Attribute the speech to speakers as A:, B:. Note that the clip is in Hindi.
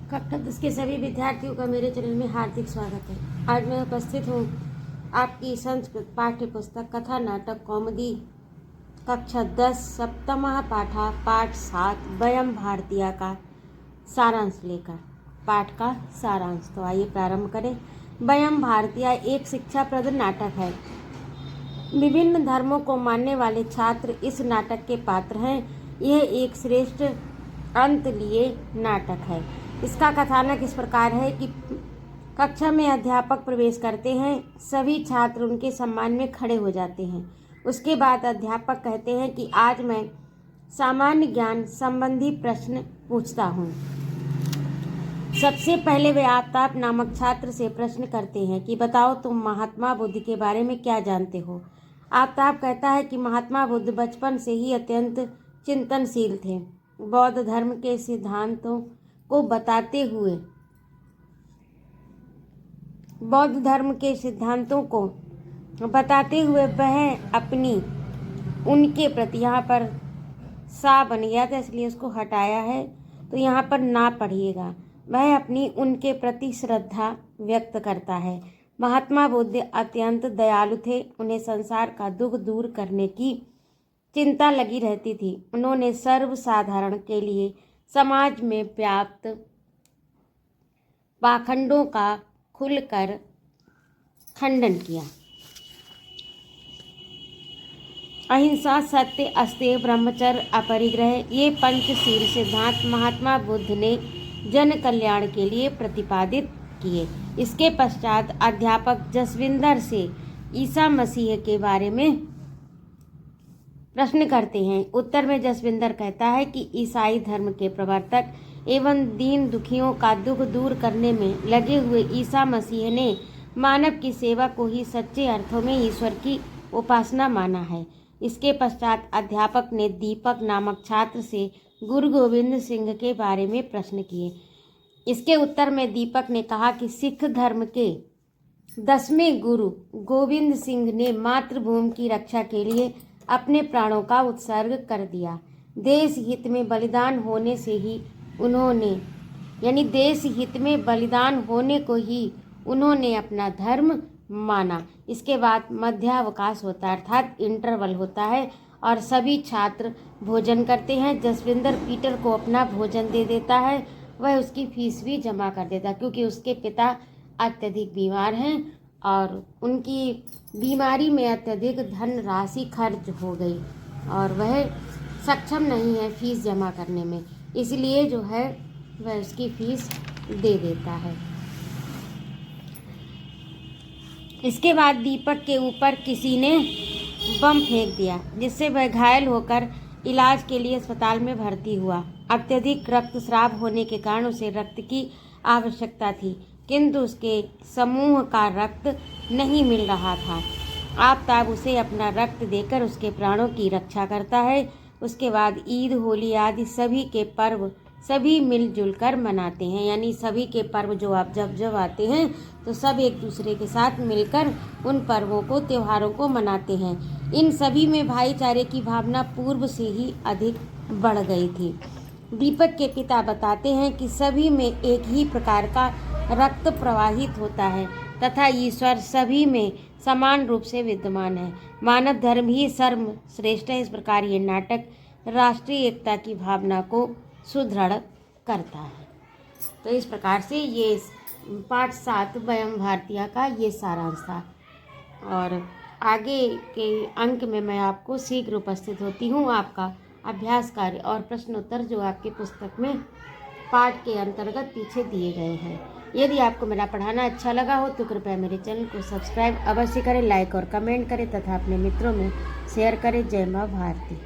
A: कक्षा 10 के सभी विद्यार्थियों का मेरे चैनल में हार्दिक स्वागत है। आज मैं उपस्थित हूँ आपकी संस्कृत पाठ्य पुस्तक कथा नाटक कौमुदी कक्षा 10 सप्तमः पाठा पाठ 7 वयम भारतीया का सारांश लेकर। पाठ का सारांश तो आइए प्रारंभ करें। वयम भारतीया एक शिक्षाप्रद नाटक है। विभिन्न धर्मों को मानने वाले छात्र इस नाटक के पात्र हैं। यह एक श्रेष्ठ अंत लिए नाटक है। इसका कथानक इस प्रकार है कि कक्षा में अध्यापक प्रवेश करते हैं। सभी छात्र उनके सम्मान में खड़े हो जाते हैं। उसके बाद अध्यापक कहते हैं कि आज मैं सामान्य ज्ञान संबंधी प्रश्न पूछता हूँ। सबसे पहले वे आफ्ताब नामक छात्र से प्रश्न करते हैं कि बताओ तुम महात्मा बुद्ध के बारे में क्या जानते हो। आफ्ताब कहता है कि महात्मा बुद्ध बचपन से ही अत्यंत चिंतनशील थे। बौद्ध धर्म के सिद्धांतों को बताते हुए वह अपनी उनके प्रति यहाँ पर सा बन गया था इसलिए उसको हटाया है, तो यहाँ पर ना पढ़िएगा। वह अपनी उनके प्रति श्रद्धा व्यक्त करता है। महात्मा बुद्ध अत्यंत दयालु थे। उन्हें संसार का दुख दूर करने की चिंता लगी रहती थी। उन्होंने सर्वसाधारण के लिए समाज में व्याप्त पाखंडों का खुलकर खंडन किया। अहिंसा, सत्य, अस्तेय, ब्रह्मचर्य, अपरिग्रह ये पंचशील सिद्धांत महात्मा बुद्ध ने जन कल्याण के लिए प्रतिपादित किए। इसके पश्चात अध्यापक जसविंदर से ईसा मसीह के बारे में प्रश्न करते हैं। उत्तर में जसविंदर कहता है कि ईसाई धर्म के प्रवर्तक एवं दीन दुखियों का दुख दूर करने में लगे हुए ईसा मसीह ने मानव की सेवा को ही सच्चे अर्थों में ईश्वर की उपासना माना है। इसके पश्चात अध्यापक ने दीपक नामक छात्र से गुरु गोविंद सिंह के बारे में प्रश्न किए। इसके उत्तर में दीपक ने कहा कि सिख धर्म के 10वें गुरु गोविंद सिंह ने मातृभूमि की रक्षा के लिए अपने प्राणों का उत्सर्ग कर दिया। देश हित में बलिदान होने को ही उन्होंने अपना धर्म माना। इसके बाद मध्यावकाश होता है अर्थात इंटरवल होता है और सभी छात्र भोजन करते हैं। जसविंदर पीटर को अपना भोजन दे देता है। वह उसकी फीस भी जमा कर देता है क्योंकि उसके पिता अत्यधिक बीमार हैं और उनकी बीमारी में अत्यधिक धन राशि खर्च हो गई और वह सक्षम नहीं है फीस जमा करने में, इसलिए जो है वह उसकी फीस दे देता है। इसके बाद दीपक के ऊपर किसी ने बम फेंक दिया जिससे वह घायल होकर इलाज के लिए अस्पताल में भर्ती हुआ। अत्यधिक रक्तस्राव होने के कारण उसे रक्त की आवश्यकता थी, किंतु उसके समूह का रक्त नहीं मिल रहा था। आफ्ताब उसे अपना रक्त देकर उसके प्राणों की रक्षा करता है। उसके बाद ईद, होली आदि सभी के पर्व सभी मिलजुल कर मनाते हैं, यानी सभी के पर्व जो आप जब आते हैं तो सब एक दूसरे के साथ मिलकर उन पर्वों को त्योहारों को मनाते हैं। इन सभी में भाईचारे की भावना पूर्व से ही अधिक बढ़ गई थी। दीपक के पिता बताते हैं कि सभी में एक ही प्रकार का रक्त प्रवाहित होता है तथा ईश्वर सभी में समान रूप से विद्यमान है। मानव धर्म ही सर्वश्रेष्ठ है। इस प्रकार ये नाटक राष्ट्रीय एकता की भावना को सुदृढ़ करता है। तो इस प्रकार से ये पाठ 7 वयम भारतीया का ये सारांश था और आगे के अंक में मैं आपको शीघ्र उपस्थित होती हूँ। आपका अभ्यास कार्य और प्रश्नोत्तर जो आपकी पुस्तक में पाठ के अंतर्गत पीछे दिए गए हैं। यदि आपको मेरा पढ़ाना अच्छा लगा हो तो कृपया मेरे चैनल को सब्सक्राइब अवश्य करें, लाइक और कमेंट करें तथा अपने मित्रों में शेयर करें। जय माँ भारती।